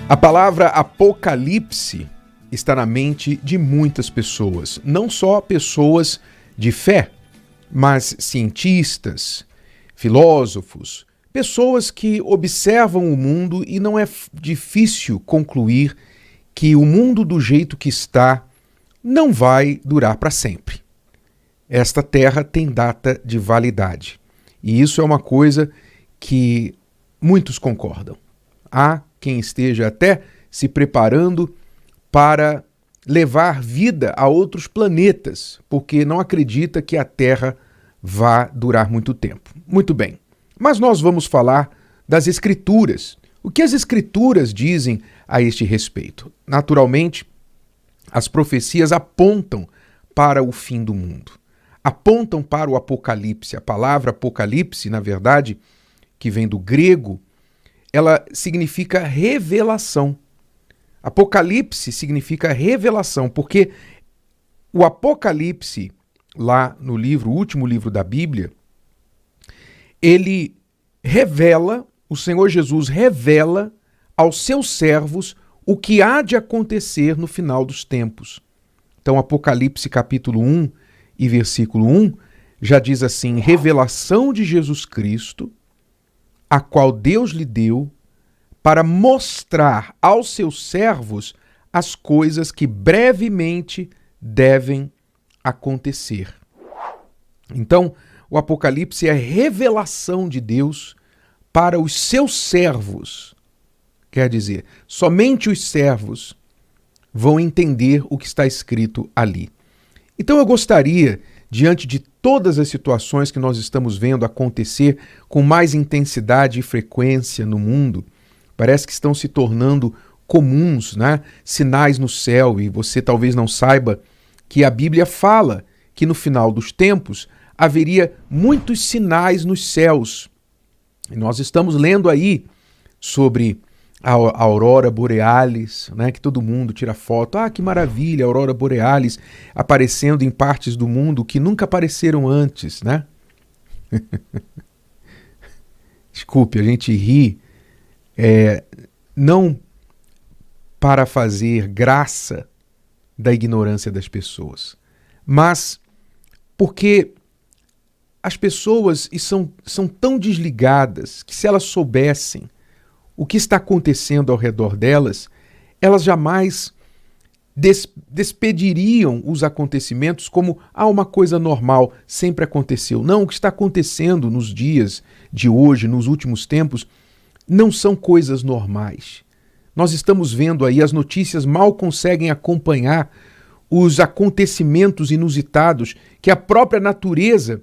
A palavra Apocalipse está na mente de muitas pessoas, não só pessoas de fé, mas cientistas, filósofos, pessoas que observam o mundo e não é difícil concluir que o mundo do jeito que está não vai durar para sempre. Esta terra tem data de validade e isso é uma coisa que muitos concordam. Há quem esteja até se preparando para levar vida a outros planetas, porque não acredita que a Terra vá durar muito tempo. Muito bem, mas nós vamos falar das Escrituras. O que as Escrituras dizem a este respeito? Naturalmente, as profecias apontam para o fim do mundo, apontam para o Apocalipse. A palavra Apocalipse, na verdade, que vem do grego, ela significa revelação. Apocalipse significa revelação, porque o Apocalipse, lá no livro, o último livro da Bíblia, ele revela, o Senhor Jesus revela aos seus servos o que há de acontecer no final dos tempos. Então, Apocalipse capítulo 1 e versículo 1 já diz assim: revelação de Jesus Cristo, a qual Deus lhe deu para mostrar aos seus servos as coisas que brevemente devem acontecer. Então, o Apocalipse é a revelação de Deus para os seus servos. Quer dizer, somente os servos vão entender o que está escrito ali. Então eu gostaria, diante de todas as situações que nós estamos vendo acontecer com mais intensidade e frequência no mundo, parece que estão se tornando comuns, né? Sinais no céu, e você talvez não saiba que a Bíblia fala que no final dos tempos haveria muitos sinais nos céus. E nós estamos lendo aí sobre a aurora borealis, né? Que todo mundo tira foto. Ah, que maravilha, a aurora borealis aparecendo em partes do mundo que nunca apareceram antes, né? Desculpe, a gente ri, não para fazer graça da ignorância das pessoas, mas porque as pessoas são tão desligadas que, se elas soubessem o que está acontecendo ao redor delas, elas jamais despediriam os acontecimentos como uma coisa normal, sempre aconteceu. Não, o que está acontecendo nos dias de hoje, nos últimos tempos, não são coisas normais. Nós estamos vendo aí, as notícias mal conseguem acompanhar os acontecimentos inusitados que a própria natureza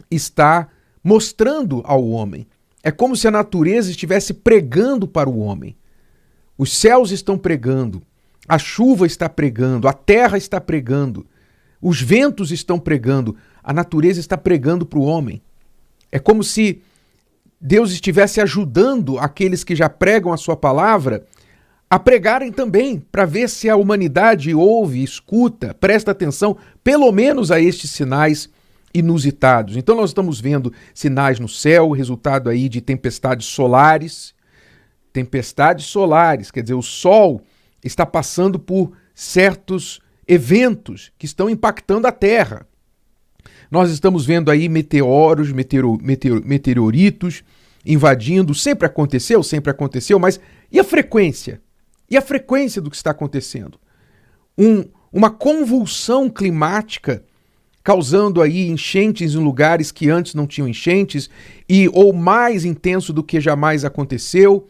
está mostrando ao homem. É como se a natureza estivesse pregando para o homem. Os céus estão pregando, a chuva está pregando, a terra está pregando, os ventos estão pregando, a natureza está pregando para o homem. É como se Deus estivesse ajudando aqueles que já pregam a sua palavra a pregarem também, para ver se a humanidade ouve, escuta, presta atenção, pelo menos a estes sinais inusitados. Então nós estamos vendo sinais no céu, resultado aí de tempestades solares, quer dizer, o Sol está passando por certos eventos que estão impactando a Terra. Nós estamos vendo aí meteoros, meteoritos invadindo, sempre aconteceu, mas e a frequência? E a frequência do que está acontecendo? Uma convulsão climática causando aí enchentes em lugares que antes não tinham enchentes, ou mais intenso do que jamais aconteceu.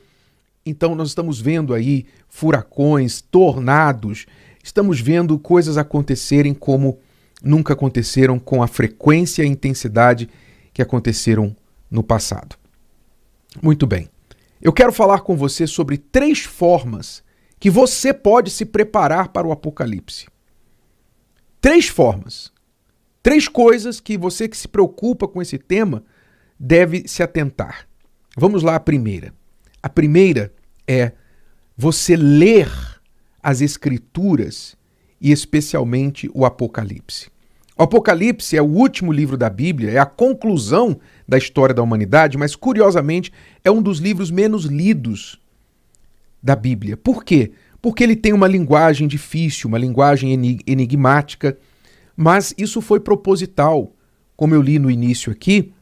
Então nós estamos vendo aí furacões, tornados, estamos vendo coisas acontecerem como nunca aconteceram, com a frequência e a intensidade que aconteceram no passado. Muito bem. Eu quero falar com você sobre 3 formas que você pode se preparar para o Apocalipse. 3 formas. 3 coisas que você que se preocupa com esse tema deve se atentar. Vamos lá, a primeira. A primeira é você ler as Escrituras e especialmente o Apocalipse. O Apocalipse é o último livro da Bíblia, é a conclusão da história da humanidade, mas curiosamente é um dos livros menos lidos da Bíblia. Por quê? Porque ele tem uma linguagem difícil, uma linguagem enigmática, mas isso foi proposital. Como eu li no início aqui,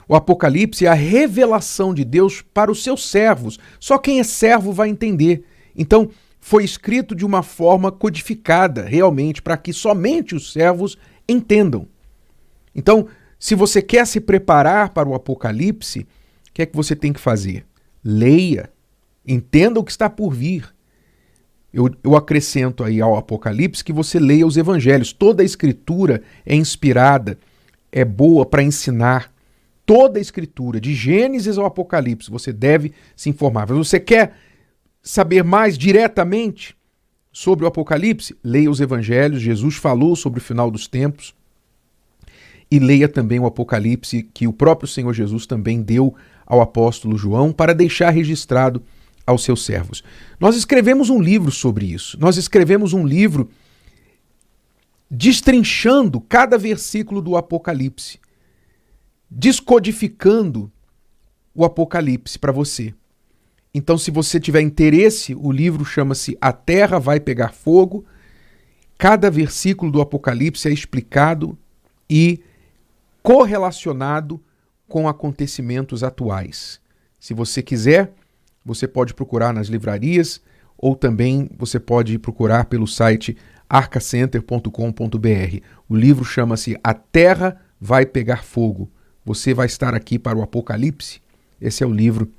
o Apocalipse é a revelação de Deus para os seus servos. Só quem é servo vai entender. Então, foi escrito de uma forma codificada, realmente, para que somente os servos entendam. Então, se você quer se preparar para o Apocalipse, o que é que você tem que fazer? Leia, entenda o que está por vir. Eu acrescento aí ao Apocalipse que você leia os evangelhos. Toda a escritura é inspirada, é boa para ensinar. Toda a escritura, de Gênesis ao Apocalipse, você deve se informar. Mas você quer saber mais diretamente sobre o Apocalipse? Leia os evangelhos. Jesus falou sobre o final dos tempos. E leia também o Apocalipse que o próprio Senhor Jesus também deu ao apóstolo João para deixar registrado aos seus servos. Nós escrevemos um livro sobre isso. Nós escrevemos um livro destrinchando cada versículo do Apocalipse, descodificando o Apocalipse para você. Então, se você tiver interesse, o livro chama-se A Terra Vai Pegar Fogo. Cada versículo do Apocalipse é explicado e correlacionado com acontecimentos atuais. Se você quiser, você pode procurar nas livrarias ou também você pode procurar pelo site arcacenter.com.br. O livro chama-se A Terra Vai Pegar Fogo. Você vai estar aqui para o Apocalipse? Esse é o livro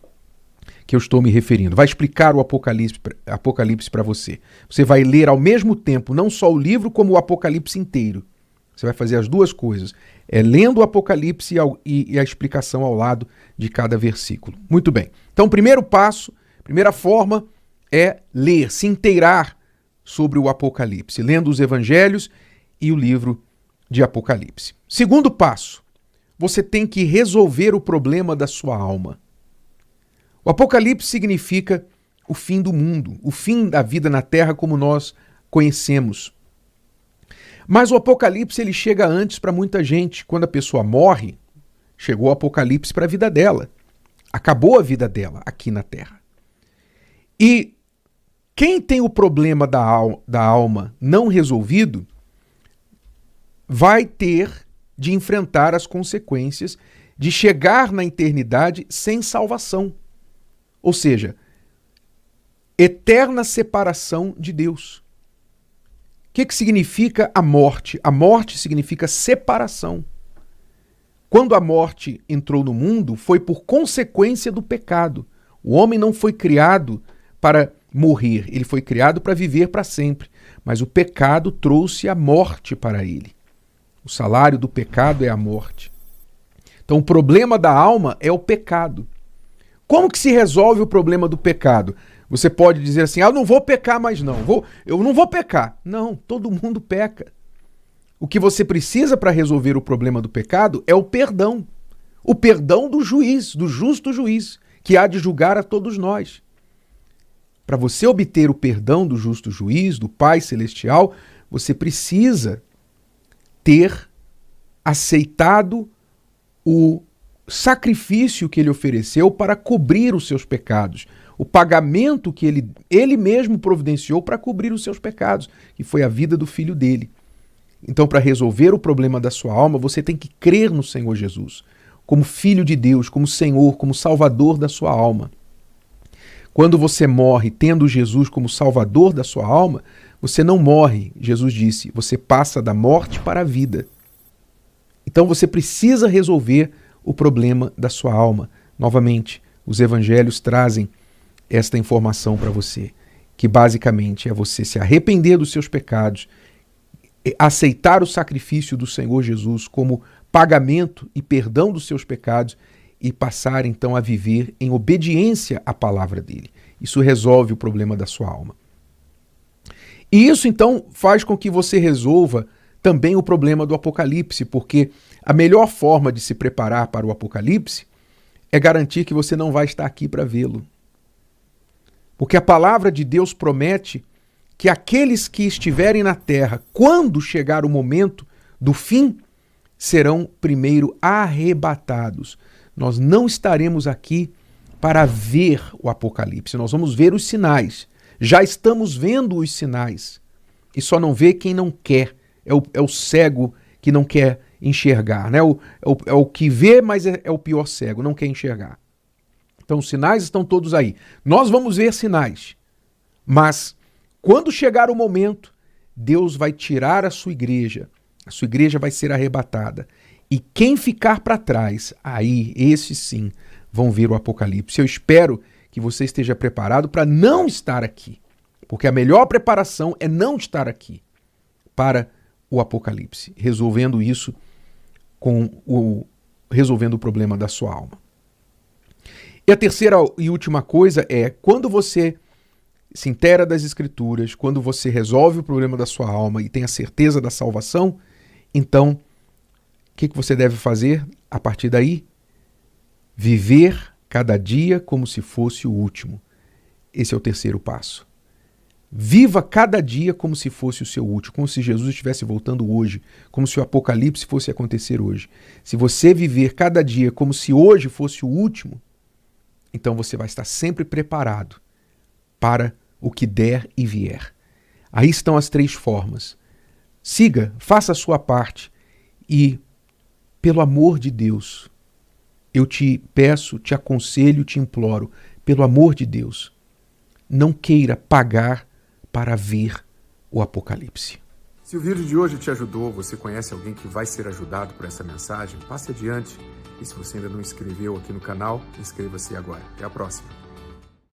que eu estou me referindo. Vai explicar o Apocalipse para você. Você vai ler ao mesmo tempo não só o livro, como o Apocalipse inteiro. Você vai fazer as duas coisas. Lendo o Apocalipse e a explicação ao lado de cada versículo. Muito bem. Então, primeiro passo, primeira forma é ler, se inteirar sobre o Apocalipse, lendo os evangelhos e o livro de Apocalipse. Segundo passo, você tem que resolver o problema da sua alma. O Apocalipse significa o fim do mundo, o fim da vida na Terra como nós conhecemos. Mas o Apocalipse ele chega antes para muita gente. Quando a pessoa morre, chegou o Apocalipse para a vida dela. Acabou a vida dela aqui na Terra. E quem tem o problema da alma não resolvido vai ter de enfrentar as consequências de chegar na eternidade sem salvação. Ou seja, eterna separação de Deus. O que significa a morte? A morte significa separação. Quando a morte entrou no mundo, foi por consequência do pecado. O homem não foi criado para morrer, ele foi criado para viver para sempre. Mas o pecado trouxe a morte para ele. O salário do pecado é a morte. Então o problema da alma é o pecado. Como que se resolve o problema do pecado? Você pode dizer assim, eu não vou pecar mais não, eu não vou pecar. Não, todo mundo peca. O que você precisa para resolver o problema do pecado é o perdão. O perdão do juiz, do justo juiz, que há de julgar a todos nós. Para você obter o perdão do justo juiz, do Pai Celestial, você precisa ter aceitado o sacrifício que ele ofereceu para cobrir os seus pecados. O pagamento que ele mesmo providenciou para cobrir os seus pecados, que foi a vida do filho dele. Então, para resolver o problema da sua alma, você tem que crer no Senhor Jesus, como Filho de Deus, como Senhor, como Salvador da sua alma. Quando você morre tendo Jesus como Salvador da sua alma, você não morre, Jesus disse, você passa da morte para a vida. Então você precisa resolver o problema da sua alma. Novamente, os evangelhos trazem esta informação para você, que basicamente é você se arrepender dos seus pecados, aceitar o sacrifício do Senhor Jesus como pagamento e perdão dos seus pecados e passar então a viver em obediência à palavra dele. Isso resolve o problema da sua alma. E isso então faz com que você resolva também o problema do Apocalipse, porque a melhor forma de se preparar para o Apocalipse é garantir que você não vai estar aqui para vê-lo. Porque a palavra de Deus promete que aqueles que estiverem na terra, quando chegar o momento do fim, serão primeiro arrebatados. Nós não estaremos aqui para ver o Apocalipse. Nós vamos ver os sinais. Já estamos vendo os sinais. E só não vê quem não quer. É o cego que não quer enxergar. Né? É o que vê, mas é o pior cego, não quer enxergar. Então os sinais estão todos aí. Nós vamos ver sinais. Mas quando chegar o momento, Deus vai tirar a sua igreja. A sua igreja vai ser arrebatada. E quem ficar para trás, aí, esses sim, vão ver o Apocalipse. Eu espero que você esteja preparado para não estar aqui. Porque a melhor preparação é não estar aqui para o Apocalipse, resolvendo isso resolvendo o problema da sua alma. E a terceira e última coisa é, quando você se inteira das Escrituras, quando você resolve o problema da sua alma e tem a certeza da salvação, então, o que você deve fazer a partir daí? Viver cada dia como se fosse o último. Esse é o terceiro passo. Viva cada dia como se fosse o seu último, como se Jesus estivesse voltando hoje, como se o Apocalipse fosse acontecer hoje. Se você viver cada dia como se hoje fosse o último, então você vai estar sempre preparado para o que der e vier. Aí estão as 3 formas. Siga, faça a sua parte e, pelo amor de Deus, eu te peço, te aconselho, te imploro, pelo amor de Deus, não queira pagar para ver o Apocalipse. Se o vídeo de hoje te ajudou, você conhece alguém que vai ser ajudado por essa mensagem, passe adiante. E se você ainda não inscreveu aqui no canal, inscreva-se agora. Até a próxima.